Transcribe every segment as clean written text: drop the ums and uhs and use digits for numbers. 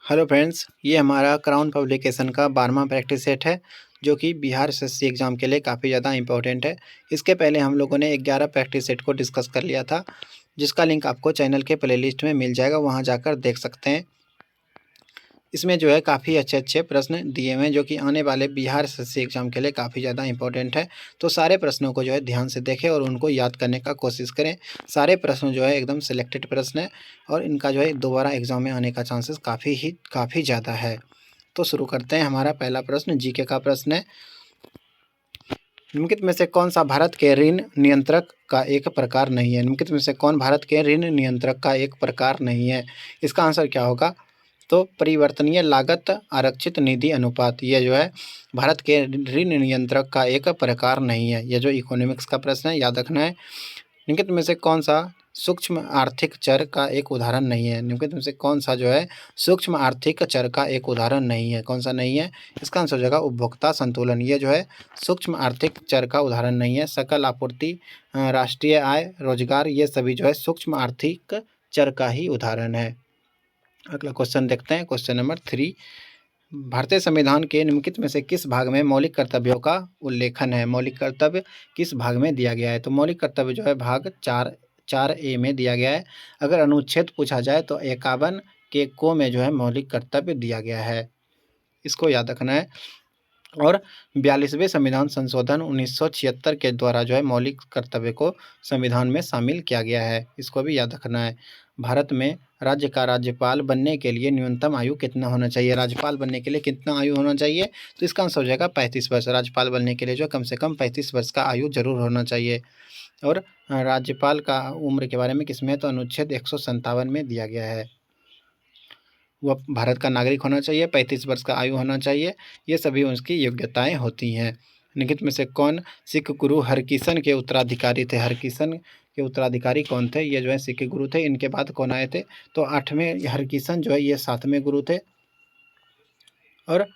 Hello friends, ये हमारा crown publication का 12वां प्रैक्टिस सेट है, जो कि बिहार एसएससी एग्ज़ाम के लिए काफ़ी ज़्यादा इम्पोर्टेंट है। इसके पहले हम लोगों ने 11 प्रैक्टिस सेट को डिस्कस कर लिया था, जिसका लिंक आपको चैनल के प्लेलिस्ट में मिल जाएगा, वहाँ जाकर देख सकते हैं। इसमें जो है काफ़ी अच्छे-अच्छे प्रश्न दिए हुए हैं, जो कि आने वाले बिहार एसएससी एग्ज़ाम के लिए काफ़ी ज़्यादा इम्पोर्टेंट है। तो सारे प्रश्नों को जो है ध्यान से देखें और उनको याद करने का कोशिश करें। सारे प्रश्न जो है एकदम सिलेक्टेड प्रश्न हैं और इनका जो है दोबारा एग्ज़ाम में आने का चांसेस काफ़ी ज़्यादा है। तो शुरू करते हैं। हमारा पहला प्रश्न जीके का प्रश्न है। निम्नलिखित में से कौन सा भारत के ऋण नियंत्रक का एक प्रकार नहीं है? निम्नलिखित में से कौन भारत के ऋण नियंत्रक का एक प्रकार नहीं है? इसका आंसर क्या होगा? तो परिवर्तनीय लागत आरक्षित निधि अनुपात, ये जो है भारत के ऋण नियंत्रक का एक प्रकार नहीं है। ये जो इकोनॉमिक्स का प्रश्न है, याद रखना है। निम्नलिखित में से कौन सा सूक्ष्म आर्थिक चर का एक उदाहरण नहीं है? निम्नलिखित में से कौन सा जो है सूक्ष्म आर्थिक चर का एक उदाहरण नहीं है? कौन सा नहीं है? इसका आंसर हो जाएगा उपभोक्ता संतुलन। ये जो है सूक्ष्म आर्थिक चर का उदाहरण नहीं है। सकल आपूर्ति, राष्ट्रीय आय, रोजगार, ये सभी जो है सूक्ष्म आर्थिक चर का ही उदाहरण है। अगला क्वेश्चन देखते हैं। क्वेश्चन नंबर 3, भारतीय संविधान के निम्नलिखित में से किस भाग में मौलिक कर्तव्यों का उल्लेखन है? मौलिक कर्तव्य किस भाग में दिया गया है? तो मौलिक कर्तव्य जो है भाग 4A में दिया गया है। अगर अनुच्छेद पूछा जाए तो 51 के को में जो है मौलिक कर्तव्य दिया गया है, इसको याद रखना है। और 42वें संविधान संशोधन 1976 के द्वारा जो है मौलिक कर्तव्य को संविधान में शामिल किया गया है, इसको भी याद रखना है। भारत में राज्य का राज्यपाल बनने के लिए न्यूनतम आयु कितना होना चाहिए? राज्यपाल बनने के लिए कितना आयु होना चाहिए? तो इसका आंसर हो जाएगा 35 वर्ष। राज्यपाल बनने के लिए जो कम से कम 35 वर्ष का आयु जरूर होना चाहिए। और राज्यपाल का उम्र के बारे में किसमें, तो अनुच्छेद 157 में दिया गया है। वह भारत का नागरिक होना चाहिए, 35 वर्ष का आयु होना चाहिए, ये सभी उसकी योग्यताएं होती हैं। निम्नलिखित में से कौन सिख गुरु हरकिशन के उत्तराधिकारी थे? हरकिशन के उत्तराधिकारी कौन थे? ये जो है सिख गुरु थे। इनके बाद कौन आए थे? तो 8वें हरकिशन जो है ये 7वें गुरु थे। और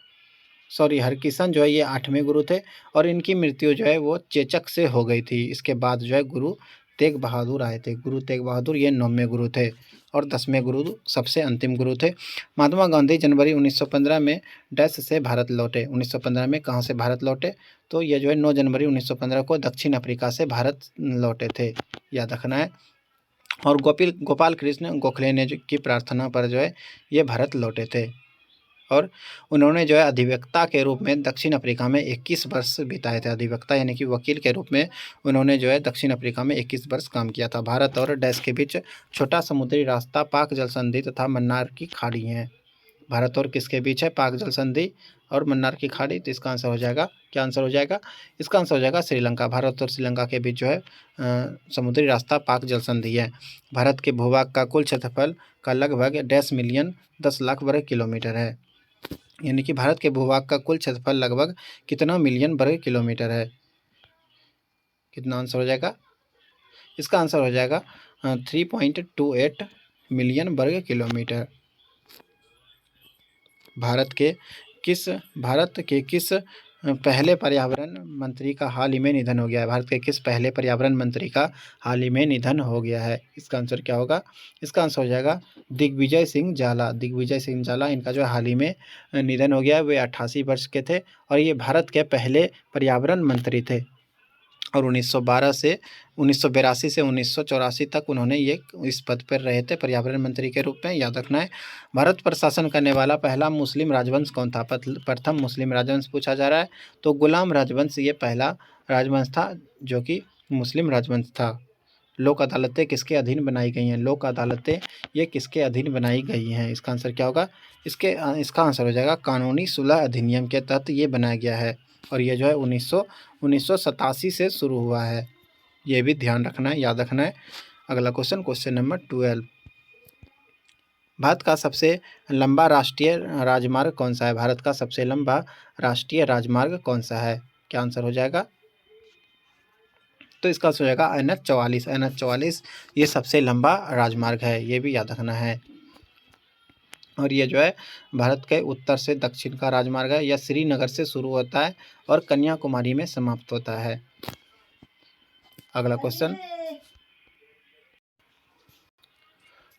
हरकिशन जो है ये 8वें गुरु थे और इनकी मृत्यु जो है वो चेचक से हो गई थी। इसके बाद जो है गुरु तेग बहादुर आए थे। गुरु तेग बहादुर ये 9वें गुरु थे और 10वें गुरु सबसे अंतिम गुरु थे। महात्मा गांधी जनवरी 1915 में डैश से भारत लौटे। 1915 में कहाँ से भारत लौटे? तो ये जो है 9 जनवरी 1915 को दक्षिण अफ्रीका से भारत लौटे थे, याद रखना है। और गोपाल कृष्ण गोखले ने की प्रार्थना पर जो है ये भारत लौटे थे और उन्होंने जो है अधिवक्ता के रूप में दक्षिण अफ्रीका में 21 वर्ष बिताए थे। अधिवक्ता यानी कि वकील के रूप में उन्होंने जो है दक्षिण अफ्रीका में 21 वर्ष काम किया था। भारत और डैश के बीच छोटा समुद्री रास्ता पाक जल संधि तथा मन्नार की खाड़ी है। भारत और किसके बीच है? पाक जल संधि और मन्नार की खाड़ी। तो इसका आंसर हो जाएगा, क्या आंसर हो जाएगा? इसका आंसर हो जाएगा श्रीलंका। भारत और श्रीलंका के बीच जो है समुद्री रास्ता पाक जल संधि है। भारत के भूभाग का कुल क्षेत्रफल का लगभग 10 वर्ग किलोमीटर है। यानी कि भारत के भूभाग का कुल क्षेत्रफल लगभग कितना मिलियन वर्ग किलोमीटर है? कितना आंसर हो जाएगा? इसका आंसर हो जाएगा 3.28 मिलियन वर्ग किलोमीटर। भारत के किस पहले पर्यावरण मंत्री का हाल ही में निधन हो गया है? भारत के किस पहले पर्यावरण मंत्री का हाल ही में निधन हो गया है? इसका आंसर क्या होगा? इसका आंसर हो जाएगा दिग्विजय सिंह जाला। दिग्विजय सिंह जाला, इनका जो हाल ही में निधन हो गया है। वे 88 वर्ष के थे और ये भारत के पहले पर्यावरण मंत्री थे और 1982 से 1984 तक उन्होंने ये इस पद पर रहे थे पर्यावरण मंत्री के रूप में, याद रखना है। भारत पर शासन करने वाला पहला मुस्लिम राजवंश कौन था? प्रथम मुस्लिम राजवंश पूछा जा रहा है तो गुलाम राजवंश ये पहला राजवंश था जो कि मुस्लिम राजवंश था। लोक अदालतें किसके अधीन बनाई गई हैं? लोक अदालतें ये किसके अधीन बनाई गई हैं? इसका आंसर क्या होगा? इसका आंसर हो जाएगा कानूनी सुलह अधिनियम के तहत ये बनाया गया है और ये जो है 1987 से शुरू हुआ है। ये भी ध्यान रखना है, याद रखना है। अगला क्वेश्चन, क्वेश्चन नंबर 12, भारत का सबसे लंबा राष्ट्रीय राजमार्ग कौन सा है? भारत का सबसे लंबा राष्ट्रीय राजमार्ग कौन सा है? क्या आंसर हो जाएगा? तो इसका आंसर हो जाएगा NH 44। NH 44 ये सबसे लंबा राजमार्ग है, ये भी याद रखना है। और ये जो है भारत के उत्तर से दक्षिण का राजमार्ग है। यह श्रीनगर से शुरू होता है और कन्याकुमारी में समाप्त होता है। अगला क्वेश्चन,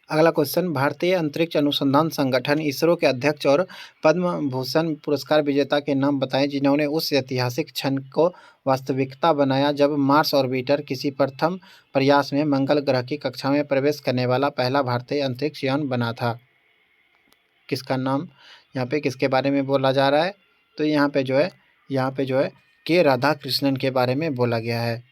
अगला क्वेश्चन, भारतीय अंतरिक्ष अनुसंधान संगठन इसरो के अध्यक्ष और पद्म भूषण पुरस्कार विजेता के नाम बताएं जिन्होंने उस ऐतिहासिक क्षण को वास्तविकता बनाया जब मार्स ऑर्बिटर किसी प्रथम प्रयास में मंगल ग्रह की कक्षा में प्रवेश करने वाला पहला भारतीय अंतरिक्ष यान बना था। किसका नाम यहाँ पे किसके बारे में बोला जा रहा है? तो यहाँ पे जो है के राधाकृष्णन के बारे में बोला गया है।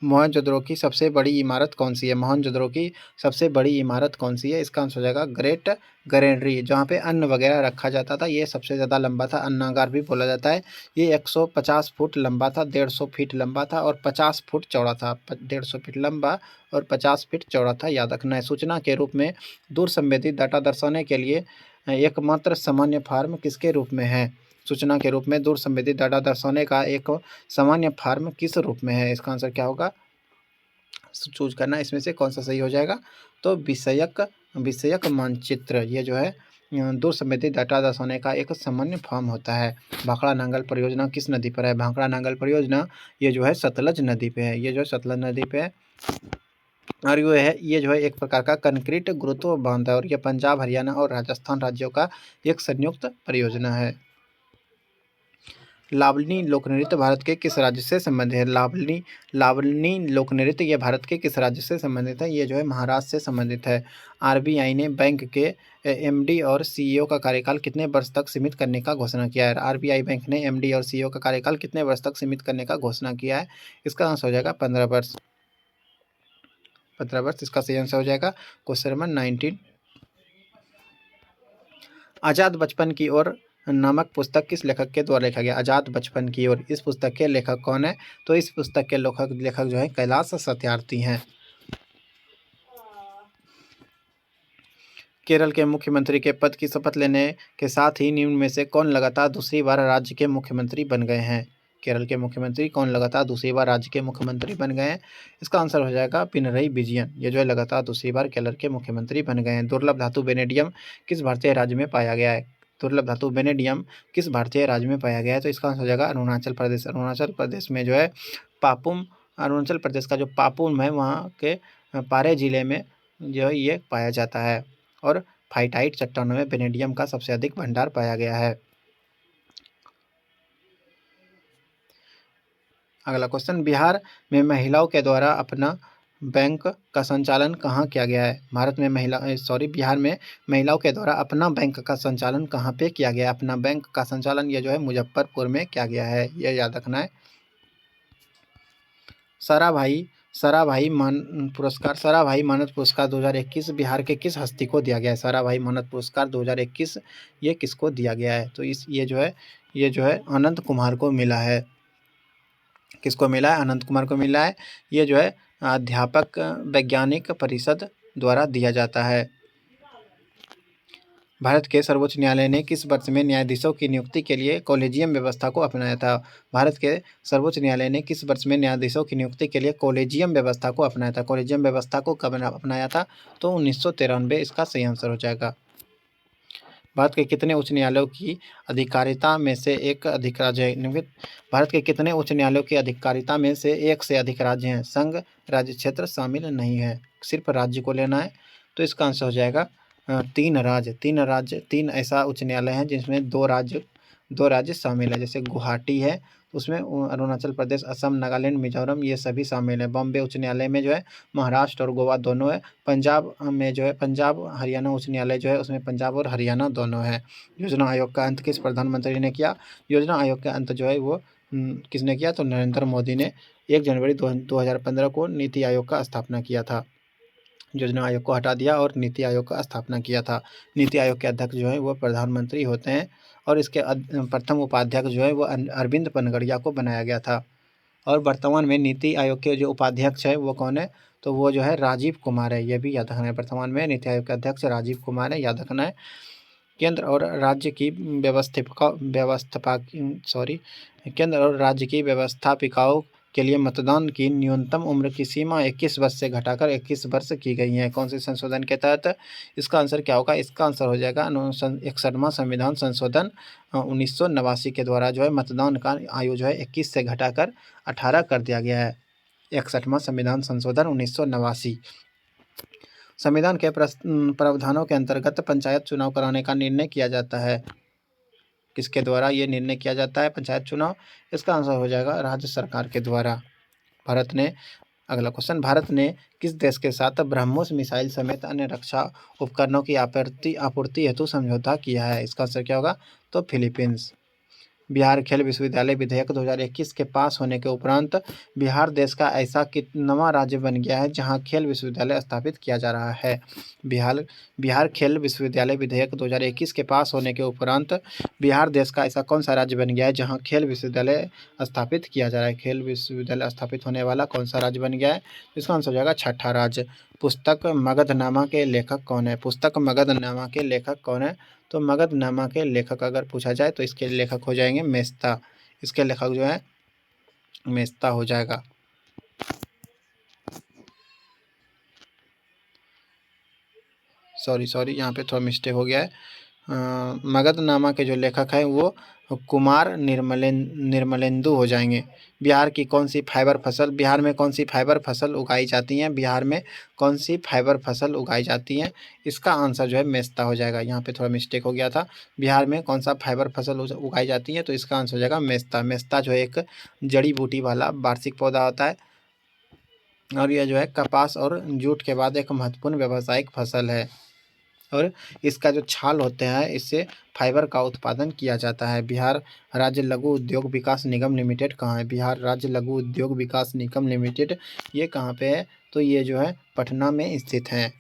मोहनजोदड़ो की सबसे बड़ी इमारत कौन सी है? मोहनजोदड़ो की सबसे बड़ी इमारत कौन सी है? इसका आंसर हो जाएगा ग्रेट ग्रेनरी, जहाँ पे अन्न वगैरह रखा जाता था। ये सबसे ज़्यादा लंबा था, अन्नागार भी बोला जाता है। ये 150 फुट लंबा था, 150 फीट लंबा था और 50 फुट चौड़ा था। 150 फीट लंबा और 50 फीट चौड़ा था, याद रखना है। सूचना के रूप में दूर संवेदी डाटा दर्शाने के लिए एकमात्र सामान्य फॉर्म किसके रूप में है? सूचना के रूप में दूर संवेदी डाटा दर्शाने का एक सामान्य फॉर्म किस रूप में है? इसका आंसर क्या होगा? चूज करना, इसमें से कौन सा सही हो जाएगा? तो विषयक विषयक मानचित्र, ये जो है दूर संवेदी डाटा दर्शाने का एक सामान्य फॉर्म होता है। भाखड़ा नांगल परियोजना किस नदी पर है? भाखड़ा नांगल परियोजना ये जो है सतलज नदी पे है। ये जो है सतलज नदी पे है और ये जो है एक प्रकार का कंक्रीट गुरुत्व बांध है और ये पंजाब, हरियाणा और राजस्थान राज्यों का एक संयुक्त परियोजना है। लावणी लोक नृत्य भारत के किस राज्य से संबंधित है? लावणी लोक नृत्य ये भारत के किस राज्य से संबंधित है? ये जो है महाराष्ट्र से संबंधित है। आरबीआई ने बैंक के एमडी और सीईओ का कार्यकाल कितने वर्ष तक सीमित करने का घोषणा किया है? आरबीआई बैंक ने एमडी और सीईओ का कार्यकाल कितने वर्ष तक सीमित करने का घोषणा किया है? इसका आंसर हो जाएगा 15 वर्ष। 15 वर्ष इसका सही आंसर हो जाएगा। क्वेश्चन नंबर 19, आजाद बचपन की ओर नामक पुस्तक किस लेखक के द्वारा लिखा गया? आजाद बचपन की ओर, इस पुस्तक के लेखक कौन है? तो इस पुस्तक के लेखक जो है कैलाश सत्यार्थी हैं। केरल के मुख्यमंत्री के पद की शपथ लेने के साथ ही निम्न में से कौन लगातार दूसरी बार राज्य के मुख्यमंत्री बन गए हैं? केरल के मुख्यमंत्री कौन लगातार दूसरी बार राज्य के मुख्यमंत्री बन गए हैं? इसका आंसर हो जाएगा पिनरई विजयन, ये जो है लगातार दूसरी बार केरल के मुख्यमंत्री बन गए हैं। दुर्लभ धातु वेनेडियम किस भारतीय राज्य में पाया गया है? दुर्लभ धातु वेनेडियम किस भारतीय राज्य में पाया गया है? तो इसका आंसर हो जाएगा अरुणाचल प्रदेश। अरुणाचल प्रदेश में जो है पापुम, अरुणाचल प्रदेश का जो पापुम है वहाँ के पारे जिले में जो है ये पाया जाता है और फाइटाइट चट्टानों में वेनेडियम का सबसे अधिक भंडार पाया गया है। अगला क्वेश्चन, बिहार में महिलाओं के द्वारा अपना बैंक का संचालन कहाँ किया गया है? बिहार में महिलाओं के द्वारा अपना बैंक का संचालन कहाँ पे किया गया है? अपना बैंक का संचालन ये जो है मुजफ्फरपुर में किया गया है, ये याद रखना है। साराभाई मानद पुरस्कार 2021 बिहार के किस हस्ती को दिया गया है? साराभाई मानद पुरस्कार 2021 ये किसको दिया गया है? तो ये जो है अनंत कुमार को मिला है। किसको मिला है? अनंत कुमार को मिला है। ये जो है अध्यापक वैज्ञानिक परिषद द्वारा दिया जाता है। भारत के सर्वोच्च न्यायालय ने किस वर्ष में न्यायाधीशों की नियुक्ति के लिए कॉलेजियम व्यवस्था को अपनाया था? भारत के सर्वोच्च न्यायालय ने किस वर्ष में न्यायाधीशों की नियुक्ति के लिए कॉलेजियम व्यवस्था को अपनाया था? कॉलेजियम व्यवस्था को कब अपनाया था? तो 1993 इसका सही आंसर हो जाएगा। भारत के कितने उच्च न्यायालयों की अधिकारिता में से एक अधिक राज्य है? भारत के कितने उच्च न्यायालयों की अधिकारिता में से एक से अधिक राज्य हैं? संघ राज्य क्षेत्र शामिल नहीं है, सिर्फ राज्य को लेना है। तो इसका आंसर हो जाएगा 3 ऐसा उच्च न्यायालय हैं जिसमें 2 राज्य शामिल है। जैसे गुवाहाटी है, उसमें अरुणाचल प्रदेश, असम, नागालैंड, मिजोरम ये सभी शामिल है। बॉम्बे उच्च न्यायालय में जो है महाराष्ट्र और गोवा दोनों है। पंजाब में जो है पंजाब हरियाणा उच्च न्यायालय जो है उसमें पंजाब और हरियाणा दोनों है। योजना आयोग का अंत किस प्रधानमंत्री ने किया? योजना आयोग का अंत जो है वो किसने किया? तो नरेंद्र मोदी ने 1 जनवरी 2015 को नीति आयोग का स्थापना किया था। योजना आयोग को हटा दिया और नीति आयोग का स्थापना किया था। नीति आयोग के अध्यक्ष जो है वो प्रधानमंत्री होते हैं और इसके प्रथम उपाध्यक्ष जो है वो अरविंद पनगड़िया को बनाया गया था। और वर्तमान में नीति आयोग के जो उपाध्यक्ष है वो कौन है? तो वो जो है राजीव कुमार है, ये भी याद रखना है। वर्तमान में नीति आयोग के अध्यक्ष राजीव कुमार है, याद रखना है। केंद्र और राज्य की केंद्र और राज्य की व्यवस्थापिकाओं के लिए मतदान की न्यूनतम उम्र की सीमा 21 वर्ष से घटाकर 21 वर्ष की गई है। कौन से संशोधन के तहत? इसका आंसर क्या होगा? इसका आंसर हो जाएगा 61वां संविधान संशोधन 1989 के द्वारा जो है मतदान का आयु जो है 21 से घटाकर 18 कर दिया गया है। 61वां संविधान संशोधन 1989। संविधान के प्रावधानों के अंतर्गत पंचायत चुनाव कराने का निर्णय किया जाता है? किसके द्वारा ये निर्णय किया जाता है पंचायत चुनाव? इसका आंसर हो जाएगा राज्य सरकार के द्वारा। भारत ने अगला क्वेश्चन, भारत ने किस देश के साथ ब्रह्मोस मिसाइल समेत अन्य रक्षा उपकरणों की आपूर्ति हेतु समझौता किया है? इसका आंसर क्या होगा? तो फिलीपींस। बिहार खेल विश्वविद्यालय विधेयक 2021 के पास होने के उपरांत बिहार देश का ऐसा कितवां राज्य बन गया है जहां खेल विश्वविद्यालय स्थापित किया जा रहा है? बिहार खेल विश्वविद्यालय विधेयक 2021 के पास होने के उपरांत बिहार देश का ऐसा कौन सा राज्य बन गया है जहां खेल विश्वविद्यालय स्थापित किया जा रहा है? खेल विश्वविद्यालय स्थापित होने वाला कौन सा राज्य बन गया है? इसका आंसर हो जाएगा छठा राज्य। पुस्तक मगधनामा के लेखक कौन है? पुस्तक मगधनामा के लेखक कौन है? तो मगधनामा के लेखक अगर पूछा जाए तो इसके लेखक हो जाएंगे मेस्ता। इसके लेखक जो है मेस्ता हो जाएगा। सॉरी यहाँ पे थोड़ा मिस्टेक हो गया है। मगधनामा के जो लेखक हैं वो कुमार निर्मलेंदु हो जाएंगे। बिहार में कौन सी फाइबर फसल उगाई जाती हैं? बिहार में कौन सी फाइबर फसल उगाई जाती हैं? इसका आंसर जो है मेस्ता हो जाएगा। यहाँ पे थोड़ा मिस्टेक हो गया था। बिहार में कौन सा फाइबर फसल उगाई जाती है? तो इसका आंसर हो जाएगा मेस्ता। मेस्ता जो है एक जड़ी बूटी वाला वार्षिक पौधा होता है और यह जो है कपास और जूट के बाद एक महत्वपूर्ण व्यावसायिक फसल है और इसका जो छाल होते हैं इससे फाइबर का उत्पादन किया जाता है। बिहार राज्य लघु उद्योग विकास निगम लिमिटेड कहाँ है? बिहार राज्य लघु उद्योग विकास निगम लिमिटेड ये कहाँ पे है? तो ये जो है पटना में स्थित है।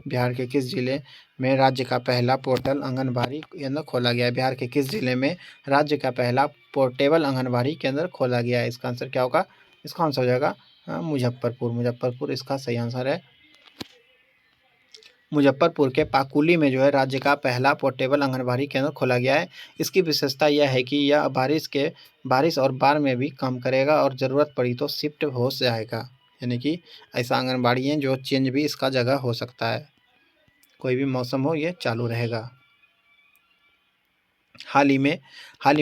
बिहार के किस जिले में राज्य का पहला पोर्टल आंगनबाड़ी केंद्र खोला गया है? बिहार के किस जिले में राज्य का पहला पोर्टेबल आंगनबाड़ी केंद्र खोला गया है? इसका आंसर क्या होगा? इसका आंसर हो जाएगा मुजफ्फरपुर इसका सही आंसर है। मुजफ्फरपुर के पाकुली में जो है राज्य का पहला पोर्टेबल आंगनबाड़ी केंद्र खोला गया है। इसकी विशेषता यह है कि यह बारिश और बाढ़ में भी काम करेगा और ज़रूरत पड़ी तो शिफ्ट हो जाएगा। यानी कि ऐसा आंगनबाड़ी है जो चेंज भी इसका जगह हो सकता है, कोई भी मौसम हो ये चालू रहेगा। हाल ही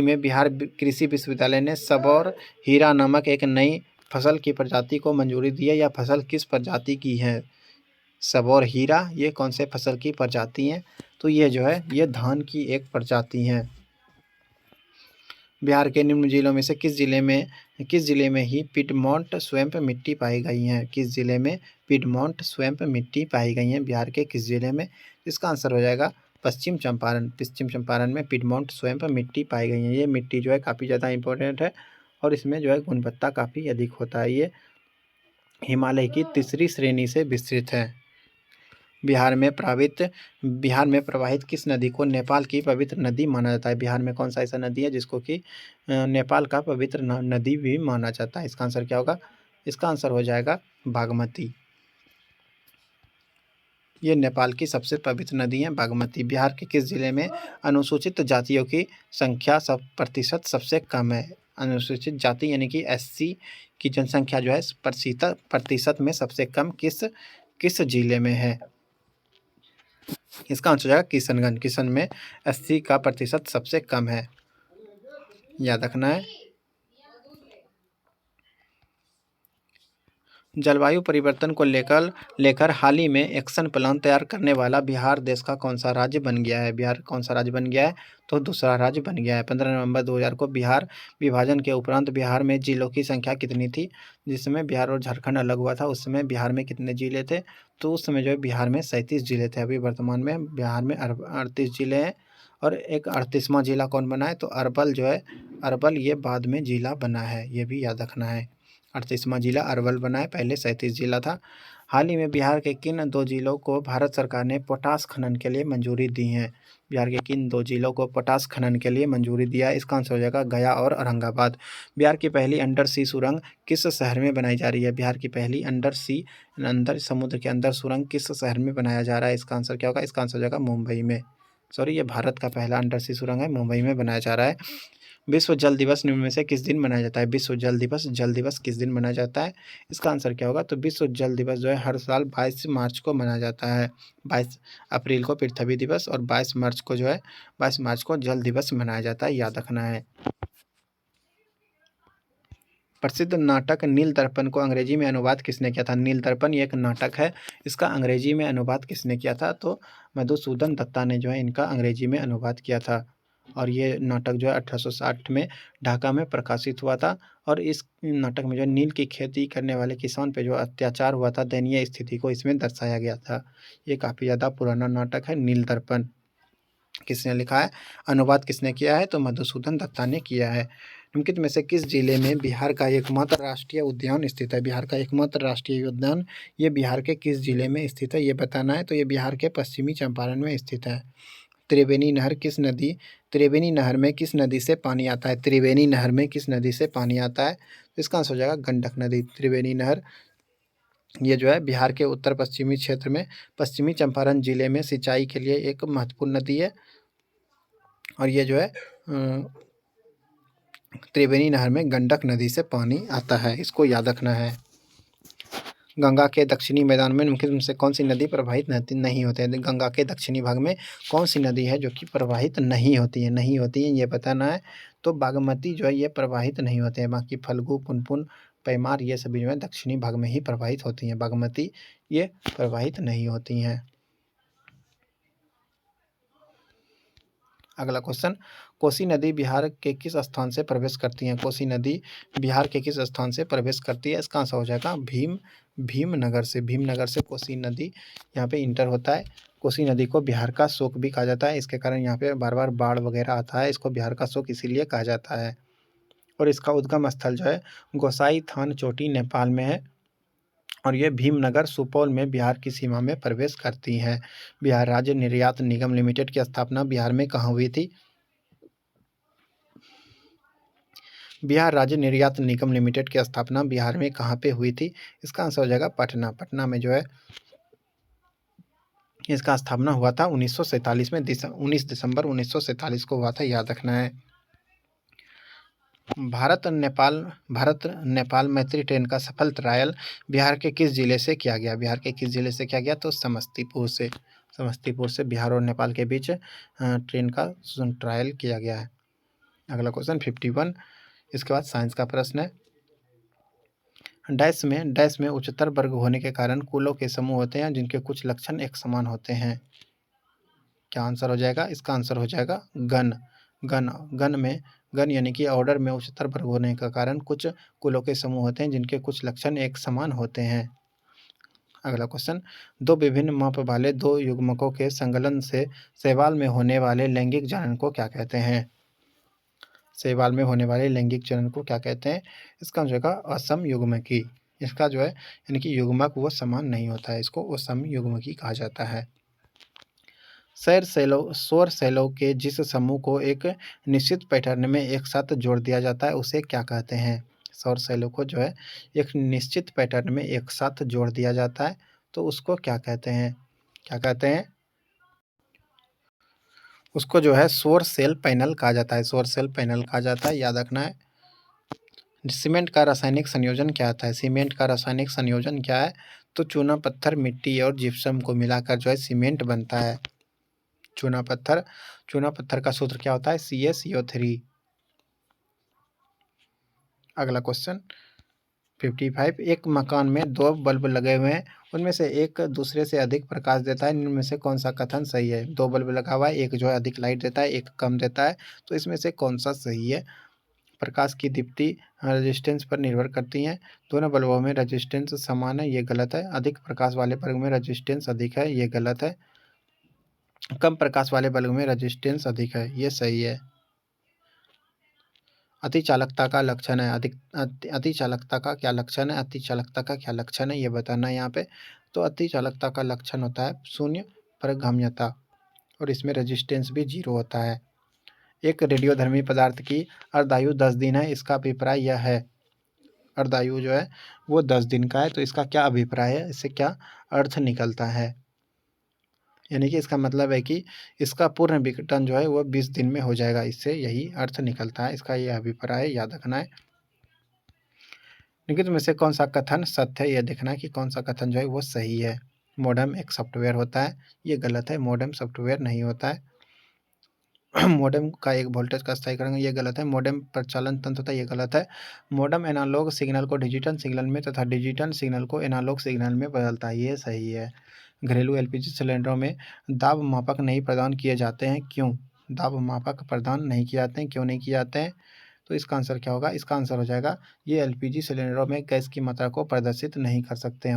में बिहार कृषि विश्वविद्यालय ने सबौर हीरा नामक एक नई फसल की प्रजाति को मंजूरी दी है। यह फसल किस प्रजाति की है? सबौर हीरा ये कौन से फसल की प्रजाति है? तो ये जो है ये धान की एक प्रजाति है। बिहार के निम्न जिलों में से किस जिले में ही पिडमॉन्ट स्वैम्प मिट्टी पाई गई है? किस जिले में पिडमॉन्ट स्वैम्प मिट्टी पाई गई है? बिहार के किस जिले में? इसका आंसर हो जाएगा पश्चिम चंपारण में पिडमॉन्ट स्वैम्प मिट्टी पाई गई है। ये मिट्टी जो है काफ़ी ज़्यादा इंपॉर्टेंट है और इसमें जो है गुणवत्ता काफ़ी अधिक होता है। ये हिमालय की तीसरी श्रेणी से विस्तृत है। बिहार में प्रवाहित किस नदी को नेपाल की पवित्र नदी माना जाता है? बिहार में कौन सा ऐसा नदी है जिसको कि नेपाल का पवित्र नदी भी माना जाता है? इसका आंसर क्या होगा? इसका आंसर हो जाएगा बागमती। ये नेपाल की सबसे पवित्र नदी है बागमती। बिहार के किस जिले में अनुसूचित जातियों की संख्या प्रतिशत सबसे कम है? अनुसूचित जाति यानी कि SC की जनसंख्या जो है प्रतिशत में सबसे कम किस जिले में है? इसका आंसर हो जाएगा किशनगंज। किशन में 80 का प्रतिशत सबसे कम है, याद रखना है। जलवायु परिवर्तन को लेकर हाल ही में एक्शन प्लान तैयार करने वाला बिहार देश का कौन सा राज्य बन गया है? बिहार कौन सा राज्य बन गया है? तो दूसरा राज्य बन गया है। 15 नवंबर 2000 को बिहार विभाजन के उपरांत बिहार में जिलों की संख्या कितनी थी? जिस समय बिहार और झारखंड अलग हुआ था उस समय बिहार में कितने जिले थे? तो उस समय जो है बिहार में 37 जिले थे। अभी वर्तमान में बिहार में 38 जिले हैं और एक 38वां जिला कौन बना है? तो अरवल ये बाद में जिला बना है, ये भी याद रखना है। 38वां जिला अरवल बना है, पहले 37 जिला था। हाल ही में बिहार के किन 2 जिलों को भारत सरकार ने पोटास खनन के लिए मंजूरी दी है? बिहार के किन 2 जिलों को पोटास खनन के लिए मंजूरी दिया है? इसका आंसर हो जाएगा गया और औरंगाबाद। बिहार की पहली अंडर सी सुरंग किस शहर में बनाई जा रही है? बिहार की पहली अंदर समुद्र के अंदर सुरंग किस शहर में बनाया जा रहा है? इसका आंसर क्या होगा? इसका आंसर हो जाएगा मुंबई में। ये भारत का पहला अंडर सी सुरंग है, मुंबई में बनाया जा रहा है। विश्व जल दिवस निम्न में से किस दिन मनाया जाता है? विश्व जल दिवस किस दिन मनाया जाता है? इसका आंसर क्या होगा? तो विश्व जल दिवस जो है हर साल 22 मार्च को मनाया जाता है। 22 अप्रैल को पृथ्वी दिवस और 22 मार्च को जल दिवस मनाया जाता है, याद रखना है। प्रसिद्ध नाटक नील दर्पण को अंग्रेजी में अनुवाद किसने किया था? नील दर्पण ये एक नाटक है, इसका अंग्रेजी में अनुवाद किसने किया था? तो मधुसूदन दत्ता ने जो है इनका अंग्रेजी में अनुवाद किया था। और ये नाटक जो है 1860 में ढाका में प्रकाशित हुआ था। और इस नाटक में जो नील की खेती करने वाले किसान पे जो अत्याचार हुआ था, दयनीय स्थिति को इसमें दर्शाया गया था। ये काफ़ी ज़्यादा पुराना नाटक है नील दर्पण। किसने लिखा है? अनुवाद किसने किया है? तो मधुसूदन दत्ता ने किया है। निम्नलिखित में से किस जिले में बिहार का एकमात्र राष्ट्रीय उद्यान स्थित है? बिहार का एकमात्र राष्ट्रीय उद्यान ये बिहार के किस जिले में स्थित है, ये बताना है। तो ये बिहार के पश्चिमी चंपारण में स्थित है। त्रिवेणी नहर किस नदी त्रिवेणी नहर में किस नदी से पानी आता है? त्रिवेणी नहर में किस नदी से पानी आता है? तो इसका आंसर हो जाएगा गंडक नदी। त्रिवेणी नहर ये जो है बिहार के उत्तर पश्चिमी क्षेत्र में पश्चिमी चंपारण जिले में सिंचाई के लिए एक महत्वपूर्ण नदी है। और ये जो है त्रिवेणी नहर में गंडक नदी से पानी आता है, इसको याद रखना है। गंगा के दक्षिणी मैदान में निम्नलिखित में से कौन सी नदी प्रवाहित नहीं होते हैं? गंगा के दक्षिणी भाग में कौन सी नदी है जो कि प्रवाहित नहीं होती है ये बताना है। तो बागमती जो है ये प्रवाहित नहीं होते हैं, बाकी फल्गु, पुनपुन, पैमार ये सभी जो है दक्षिणी भाग में ही प्रवाहित होती हैं। बागमती ये प्रवाहित नहीं होती हैं। अगला क्वेश्चन, कोसी नदी बिहार के किस स्थान से प्रवेश करती है? कोसी नदी बिहार के किस स्थान से प्रवेश करती है? इसका आंसर हो जाएगा भीमनगर से। भीमनगर से कोसी नदी यहाँ पे इंटर होता है। कोसी नदी को बिहार का शोक भी कहा जाता है, इसके कारण यहाँ पे बार बार बाढ़ वगैरह आता है, इसको बिहार का शोक इसीलिए कहा जाता है। और इसका उद्गम स्थल जो है गोसाई थान चोटी नेपाल में है। और ये भीमनगर सुपौल में बिहार की सीमा में प्रवेश करती हैं। बिहार राज्य निर्यात निगम लिमिटेड की स्थापना बिहार में कहाँ हुई थी? बिहार राज्य निर्यात निगम लिमिटेड की स्थापना बिहार में कहाँ पे हुई थी? इसका आंसर हो जाएगा पटना। पटना में जो है इसका स्थापना हुआ था 1947 में 19 दिसंबर 1947 को हुआ था, याद रखना है। भारत नेपाल मैत्री ट्रेन का सफल ट्रायल बिहार के किस जिले से किया गया? बिहार के किस जिले से किया गया? तो समस्तीपुर से। समस्तीपुर से बिहार और नेपाल के बीच ट्रेन का ट्रायल किया गया है। अगला क्वेश्चन 51, इसके बाद साइंस का प्रश्न है। डैश में उच्चतर वर्ग होने के कारण कुलों के समूह होते हैं जिनके कुछ लक्षण एक समान होते हैं। क्या आंसर हो जाएगा? इसका आंसर हो जाएगा गण यानी कि ऑर्डर में उच्चतर वर्ग होने का कारण कुछ कुलों के समूह होते हैं जिनके कुछ लक्षण एक समान होते हैं। अगला क्वेश्चन, दो विभिन्न माप वाले दो युग्मकों के संकलन से शैवाल में होने वाले लैंगिक जनन को क्या कहते हैं? शैवाल में होने वाले लैंगिक जनन को क्या कहते हैं? इसका आंसर होगा असमयुग्मकी। इसका जो है यानी कि युग्मक वो समान नहीं होता है, इसको असमयुग्मकी कहा जाता है। सौर सेलों के जिस समूह को एक निश्चित पैटर्न में एक साथ जोड़ दिया जाता है उसे क्या कहते हैं? सौर सेलों को जो है एक निश्चित पैटर्न में एक साथ जोड़ दिया जाता है तो उसको क्या कहते हैं? क्या कहते हैं? उसको जो है सौर सेल पैनल कहा जाता है। सौर सेल पैनल कहा जाता है, याद रखना है। सीमेंट का रासायनिक संयोजन क्या होता है? सीमेंट का रासायनिक संयोजन क्या है? तो चूना पत्थर, मिट्टी और जिप्सम को मिलाकर जो है सीमेंट बनता है। चूना पत्थर का सूत्र क्या होता है? CaCO3। अगला क्वेश्चन 55, एक मकान में दो बल्ब लगे हुए हैं, उनमें से एक दूसरे से अधिक प्रकाश देता है, इनमें से कौन सा कथन सही है? दो बल्ब लगा हुआ है, एक जो है अधिक लाइट देता है, एक कम देता है, तो इसमें से कौन सा सही है? प्रकाश की दीप्ति रेजिस्टेंस पर निर्भर करती हैं। दोनों बल्बों में रेजिस्टेंस समान है, ये गलत है। अधिक प्रकाश वाले बल्ब में रेजिस्टेंस अधिक है, ये गलत है। कम प्रकाश वाले बल्ब में रेजिस्टेंस अधिक है, ये सही है। अति चालकता का लक्षण है। अति चालकता का क्या लक्षण है? अति चालकता का क्या लक्षण है ये बताना है यहाँ पे। तो अति चालकता का लक्षण होता है शून्य पारगम्यता और इसमें रेजिस्टेंस भी 0 होता है। एक रेडियोधर्मी पदार्थ की अर्धायु 10 दिन है, इसका अभिप्राय यह है। अर्धायु जो है वो 10 दिन का है, तो इसका क्या अभिप्राय है? इससे क्या अर्थ निकलता है? यानी कि इसका मतलब है कि इसका पूर्ण विघटन जो है वो 20 दिन में हो जाएगा, इससे यही अर्थ निकलता है। इसका यह अभिप्राय है, याद रखना है। निम्नलिखित में से कौन सा कथन सत्य है? यह देखना है कि कौन सा कथन जो है वो सही है। मॉडेम एक सॉफ्टवेयर होता है, ये गलत है। मॉडेम सॉफ्टवेयर नहीं होता है। मॉडेम का एक वोल्टेज का स्थायीकरण, ये गलत है। मॉडेम प्रचालन तंत्र होता है, ये गलत है। मॉडेम एनालॉग सिग्नल को डिजिटल सिग्नल में तथा डिजिटल सिग्नल को एनालॉग सिग्नल में बदलता है, ये सही है। घरेलू एलपीजी सिलेंडरों में दाब मापक नहीं प्रदान किए जाते हैं, क्यों? दाब मापक प्रदान नहीं किए जाते हैं, क्यों नहीं किए जाते हैं? तो इसका आंसर क्या होगा? इसका आंसर हो जाएगा, ये एलपीजी सिलेंडरों में गैस की मात्रा को प्रदर्शित नहीं कर सकते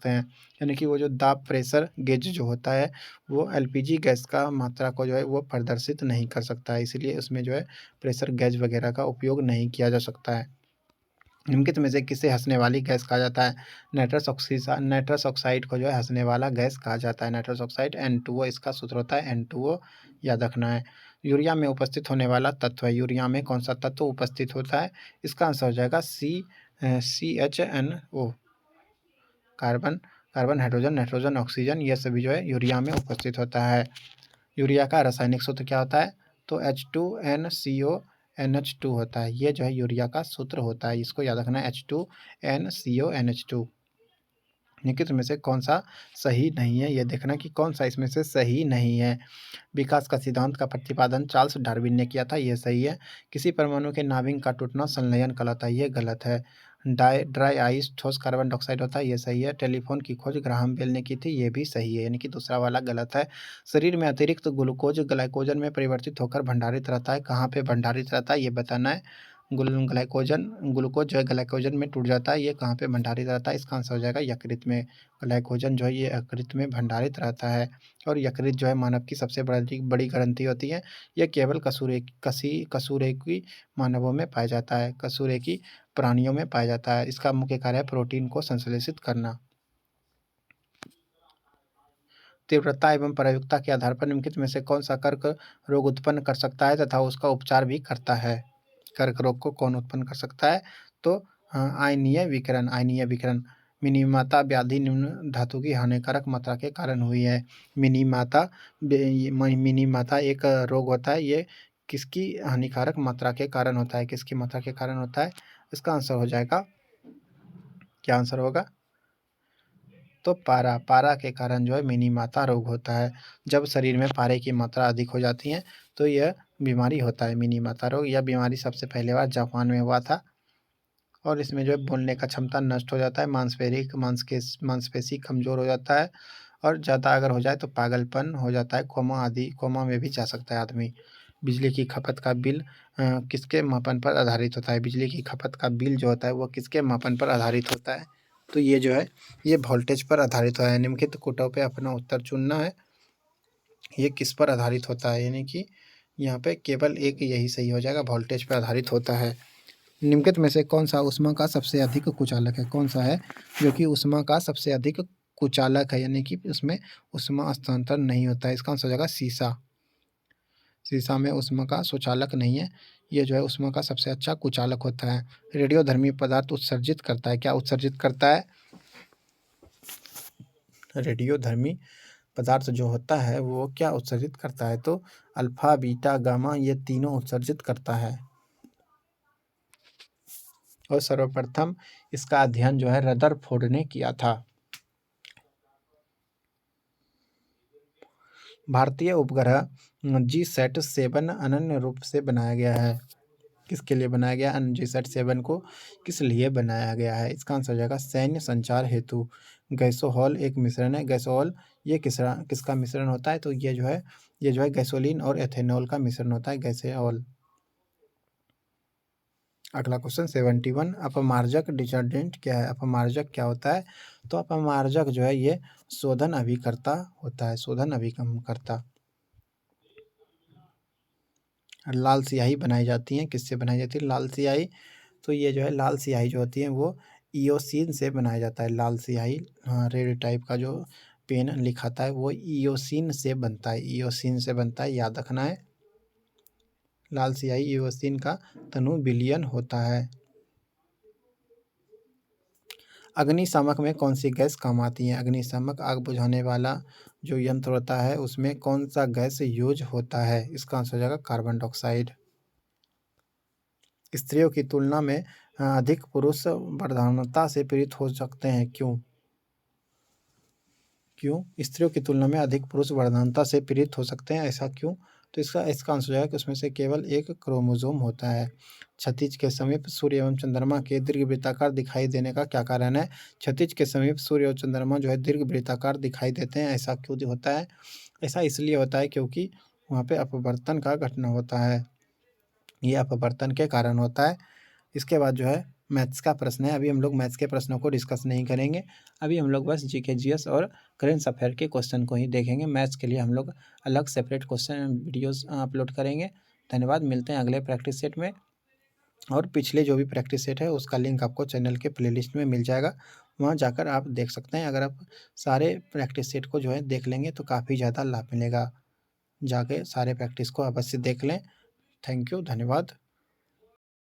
हैं। यानी कि वो जो दाब प्रेशर गेज जो होता है, वो एलपीजी गैस का मात्रा को जो है वो प्रदर्शित नहीं कर सकता है, इसीलिए उसमें जो है प्रेशर गेज वगैरह का उपयोग नहीं किया जा सकता है। निम्नलिखित में से किसे हँसने वाली गैस कहा जाता है? नाइट्रस ऑक्साइड को जो है हँसने वाला गैस कहा जाता है। नाइट्रस ऑक्साइड N2O इसका सूत्र होता है, N2O याद रखना है। यूरिया में उपस्थित होने वाला तत्व है, यूरिया में कौन सा तत्व उपस्थित होता है? इसका आंसर हो जाएगा CHNO। Carbon carbon hydrogen nitrogen oxygen, ये सभी जो है यूरिया में उपस्थित होता है। यूरिया का रासायनिक सूत्र क्या होता है? तो H2NCO NH2 होता है, ये जो है यूरिया का सूत्र होता है, इसको याद रखना है, H2NCO NH2। निम्नलिखित में से कौन सा सही नहीं है, ये देखना कि कौन सा इसमें से सही नहीं है। विकास का सिद्धांत का प्रतिपादन चार्ल्स डार्विन ने किया था, ये सही है। किसी परमाणु के नाभिक का टूटना संलयन कहलाता है, ये गलत है। ड्राई आइस ठोस कार्बन डाइऑक्साइड होता है, ये सही है। टेलीफोन की खोज ग्राहम बेल ने की थी, ये भी सही है, यानी कि दूसरा वाला गलत है। शरीर में अतिरिक्त ग्लूकोज ग्लाइकोजन में परिवर्तित होकर भंडारित रहता है, कहाँ पे भंडारित रहता है ये बताना है। ग्लूकोज जो है ग्लाइकोजन में टूट जाता है, ये कहाँ पे भंडारित रहता है? इसका आंसर हो जाएगा यकृत में। ग्लाइकोजन जो है ये यकृत में भंडारित रहता है, और यकृत जो है मानव की सबसे बड़ी ग्रंथि होती है। यह केवल कसूरेकी मानवों में पाया जाता है, कसूरेकी प्राणियों में पाया जाता है। इसका मुख्य कार्य है प्रोटीन को संश्लेषित करना। तीव्रता एवं प्रयोक्ता के आधार पर निम्नलिखित में से कौन सा कर्क रोग उत्पन्न कर सकता है तथा उसका उपचार भी करता है? कर्क रोग को कौन उत्पन्न कर सकता है? तो आयनीय विकिरण। मिनीमाता व्याधि निम्न धातु की हानिकारक मात्रा के कारण हुई है। मिनीमाता एक रोग होता है, ये किसकी हानिकारक मात्रा के कारण होता है? किसकी मात्रा के कारण होता है? इसका आंसर हो जाएगा, क्या आंसर होगा? तो पारा के कारण जो है मिनीमाता रोग होता है। जब शरीर में पारे की मात्रा अधिक हो जाती है तो यह बीमारी होता है, मिनीमाता रोग। यह बीमारी सबसे पहले बार जापान में हुआ था, और इसमें जो है बोलने का क्षमता नष्ट हो जाता है, मांसपेशी कमज़ोर हो जाता है, और ज़्यादा अगर हो जाए तो पागलपन हो जाता है, कोमा में भी जा सकता है आदमी। बिजली की खपत का बिल किसके मापन पर आधारित होता है? बिजली की खपत का बिल जो होता है वो किसके मापन पर आधारित होता है? तो ये जो है ये वोल्टेज पर आधारित होता है। निम्नलिखित कोटों पे अपना उत्तर चुनना है, ये किस पर आधारित होता है? यानी कि यहाँ पे केवल एक यही सही हो जाएगा, वोल्टेज पर आधारित होता है। निम्नलिखित में से कौन सा ऊष्मा का सबसे अधिक कुचालक है? कौन सा है जो कि ऊष्मा का सबसे अधिक कुचालक है, यानी कि उसमें ऊष्मा हस्तांतरण नहीं होता है? इसका आंसर हो जाएगा शीशा। शीशा में ऊष्मा का सुचालक नहीं है, ये जो है ऊष्मा का सबसे अच्छा कुचालक होता है। रेडियोधर्मी पदार्थ उत्सर्जित करता है, क्या उत्सर्जित करता है? रेडियोधर्मी पदार्थ जो होता है वो क्या उत्सर्जित करता है? तो अल्फा बीटा गामा ये तीनों उत्सर्जित करता है। और सर्वप्रथम इसका अध्ययन जो है रदरफोर्ड ने किया था। भारतीय उपग्रह GSAT-7 अनन्य रूप से बनाया गया है, किसके लिए बनाया गया? GSAT-7 को किस लिए बनाया गया है? इसका आंसर हो जाएगा सैन्य संचार हेतु। गैसोहॉल एक मिश्रण है, गैसोहॉल ये किसका मिश्रण होता है? तो ये जो है गैसोलीन और एथेनॉल का मिश्रण होता है, गैसोहॉल। अगला क्वेश्चन 71, अपमार्जक डिटर्जेंट क्या है? अपमार्जक क्या होता है? तो अपमार्जक जो है ये शोधन अभिकर्ता होता है, शोधन अभिकर्ता। लाल स्याही बनाई जाती है, किससे बनाई जाती है लाल स्याही? तो ये जो है लाल स्याही जो होती है वो ईओसिन से बनाया जाता है। लाल स्याही रेड टाइप का जो पेन लिखाता है वो ईओसिन से बनता है, ईओसिन से बनता है, याद रखना है। लाल स्याही ईओसिन का तनु विलयन होता है। अग्निशामक में कौन सी गैस काम आती है? अग्निशामक आग बुझाने वाला जो यंत्र होता है उसमें कौन सा गैस यूज होता है? इसका आंसर हो जाएगा कार्बन डाइऑक्साइड। स्त्रियों की तुलना में अधिक पुरुष प्रधानता से पीड़ित हो सकते हैं, क्यों? क्यों स्त्रियों की तुलना में अधिक पुरुष प्रधानता से पीड़ित हो सकते हैं, ऐसा क्यों? तो इसका इसका आंसर जो है कि उसमें से केवल एक क्रोमोसोम होता है। क्षितिज के समीप सूर्य एवं चंद्रमा के दीर्घवृत्ताकार दिखाई देने का क्या कारण है? क्षितिज के समीप सूर्य और चंद्रमा जो है दीर्घवृत्ताकार दिखाई देते हैं, ऐसा क्यों होता है? ऐसा इसलिए होता है क्योंकि वहाँ पे अपवर्तन का घटना होता है। ये अपवर्तन के कारण होता है। इसके बाद जो है मैथ्स का प्रश्न है। अभी हम लोग मैथ्स के प्रश्नों को डिस्कस नहीं करेंगे। अभी हम लोग बस जीके जीएस और करेंट अफेयर के क्वेश्चन को ही देखेंगे। मैथ्स के लिए हम लोग अलग सेपरेट क्वेश्चन वीडियोस अपलोड करेंगे। धन्यवाद, मिलते हैं अगले प्रैक्टिस सेट में। और पिछले जो भी प्रैक्टिस सेट है उसका लिंक आपको चैनल के प्लेलिस्ट में मिल जाएगा, वहाँ जाकर आप देख सकते हैं। अगर आप सारे प्रैक्टिस सेट को जो है देख लेंगे तो काफ़ी ज़्यादा लाभ मिलेगा। जाके सारे प्रैक्टिस को अवश्य देख लें। थैंक यू, धन्यवाद।